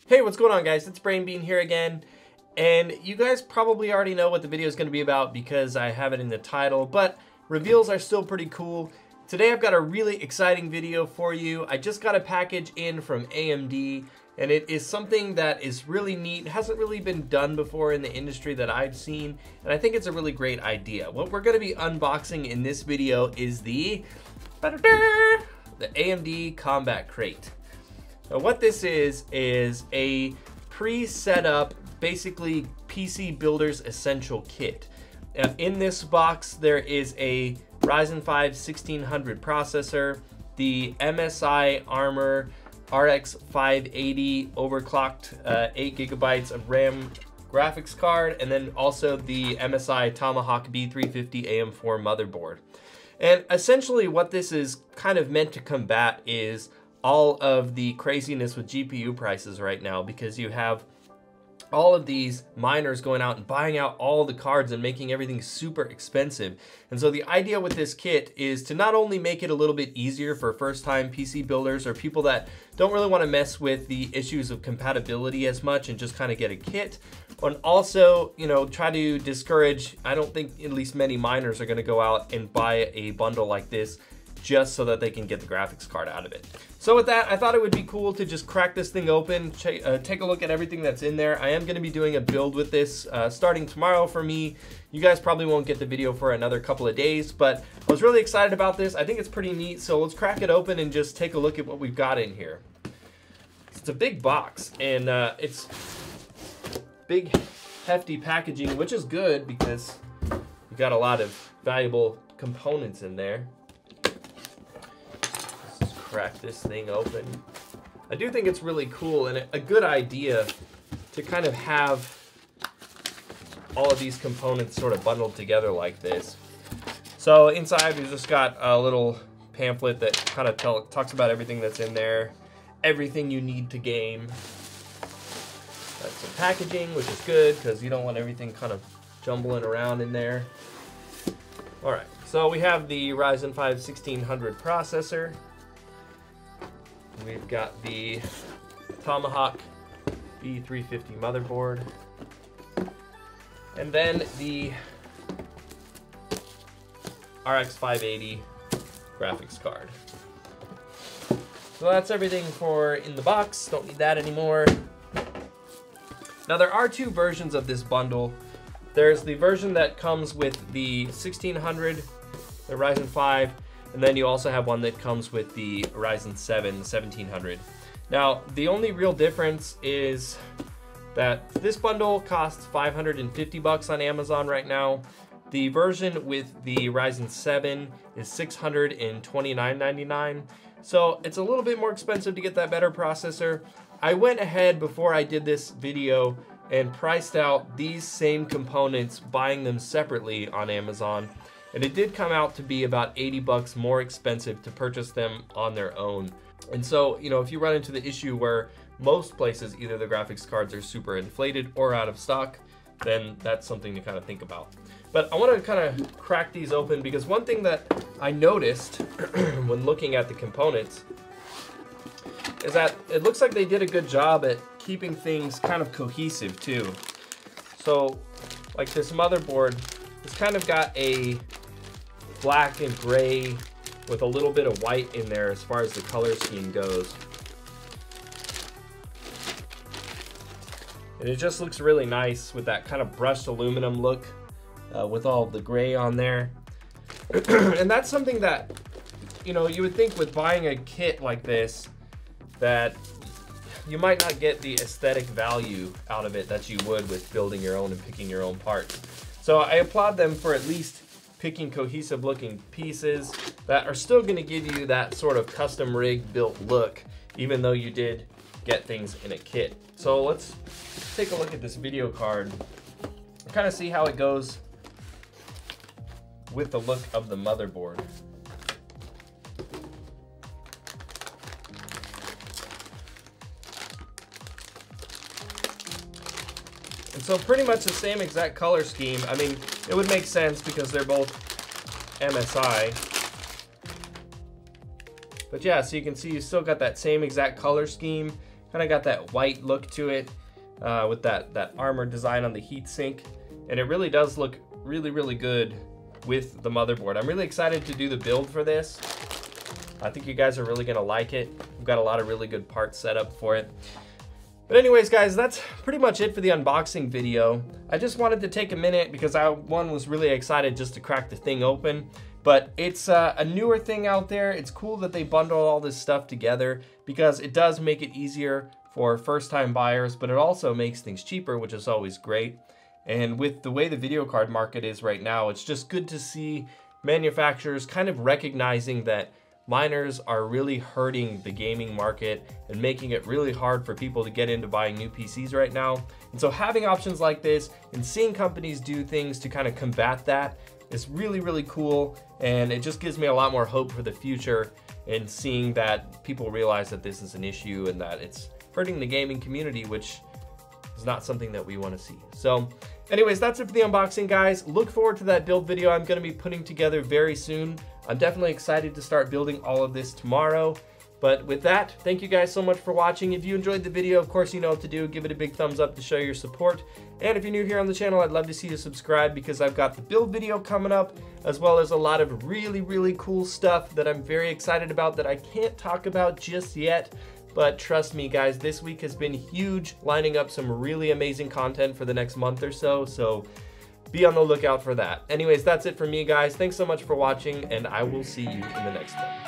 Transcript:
Hey, what's going on, guys? It's Brain Bean here again, and you guys probably already know what the video is going to be about because I have it in the title, but reveals are still pretty cool. Today I've got a really exciting video for you. I just got a package in from AMD, and it is something that is really neat. It hasn't really been done before in the industry that I've seen, and I think it's a really great idea. What we're going to be unboxing in this video is the AMD Combat Crate. Now what this is a pre-set up, basically PC Builder's Essential Kit. In this box there is a Ryzen 5 1600 processor, the MSI Armor RX 580 overclocked 8 gigabytes of RAM graphics card, and then also the MSI Tomahawk B350 AM4 motherboard. And essentially what this is kind of meant to combat is all of the craziness with GPU prices right now, because you have all of these miners going out and buying out all the cards and making everything super expensive. And so the idea with this kit is to not only make it a little bit easier for first-time PC builders or people that don't really want to mess with the issues of compatibility as much and just kind of get a kit, and also, you know, try to discourage, I don't think at least many miners are going to go out and buy a bundle like this just so that they can get the graphics card out of it. So with that, I thought it would be cool to just crack this thing open, take a look at everything that's in there. I am going to be doing a build with this starting tomorrow for me. You guys probably won't get the video for another couple of days, but I was really excited about this. I think it's pretty neat, so let's crack it open and just take a look at what we've got in here. It's a big box, and it's big, hefty packaging, which is good because you got a lot of valuable components in there. Crack this thing open. I do think it's really cool and a good idea to kind of have all of these components sort of bundled together like this. So inside we've just got a little pamphlet that kind of talks about everything that's in there, everything you need to game. That's some packaging, which is good because you don't want everything kind of jumbling around in there. All right, so we have the Ryzen 5 1600 processor. We've got the Tomahawk B350 motherboard, and then the RX 580 graphics card. So that's everything for in the box. Don't need that anymore. Now there are two versions of this bundle. There's the version that comes with the 1600, the Ryzen 5, and then you also have one that comes with the Ryzen 7 1700. Now, the only real difference is that this bundle costs $550 on Amazon right now. The version with the Ryzen 7 is $629.99. So it's a little bit more expensive to get that better processor. I went ahead before I did this video and priced out these same components, buying them separately on Amazon. And it did come out to be about $80 more expensive to purchase them on their own. And so, you know, if you run into the issue where most places, either the graphics cards are super inflated or out of stock, then that's something to kind of think about. But I want to kind of crack these open because one thing that I noticed when looking at the components is that it looks like they did a good job at keeping things kind of cohesive too. So, like this motherboard, it's kind of got a black and gray with a little bit of white in there as far as the color scheme goes. And it just looks really nice with that kind of brushed aluminum look with all the gray on there. And that's something that, you know, you would think with buying a kit like this that you might not get the aesthetic value out of it that you would with building your own and picking your own parts. So I applaud them for at least picking cohesive looking pieces that are still going to give you that sort of custom rig built look, even though you did get things in a kit. So let's take a look at this video card and kind of see how it goes with the look of the motherboard. And so pretty much the same exact color scheme. I mean, it would make sense because they're both MSI. But yeah, so you can see you still got that same exact color scheme. Kind of got that white look to it with that armor design on the heatsink. And it really does look really, really good with the motherboard. I'm really excited to do the build for this. I think you guys are really gonna like it. We've got a lot of really good parts set up for it. But anyways, guys, that's pretty much it for the unboxing video. I just wanted to take a minute because I, was really excited just to crack the thing open. But it's a newer thing out there. It's cool that they bundle all this stuff together because it does make it easier for first-time buyers, but it also makes things cheaper, which is always great. And with the way the video card market is right now, it's just good to see manufacturers kind of recognizing that miners are really hurting the gaming market and making it really hard for people to get into buying new PCs right now. And so having options like this and seeing companies do things to kind of combat that is really, really cool. And it just gives me a lot more hope for the future and seeing that people realize that this is an issue and that it's hurting the gaming community, which is not something that we want to see. So anyways, that's it for the unboxing, guys. Look forward to that build video I'm going to be putting together very soon. I'm definitely excited to start building all of this tomorrow. But with that, thank you guys so much for watching. If you enjoyed the video, of course, you know what to do. Give it a big thumbs up to show your support. And if you're new here on the channel, I'd love to see you subscribe because I've got the build video coming up, as well as a lot of really, really cool stuff that I'm very excited about that I can't talk about just yet. But trust me, guys, this week has been huge, lining up some really amazing content for the next month or so. So be on the lookout for that. Anyways, that's it for me, guys. Thanks so much for watching, and I will see you in the next one.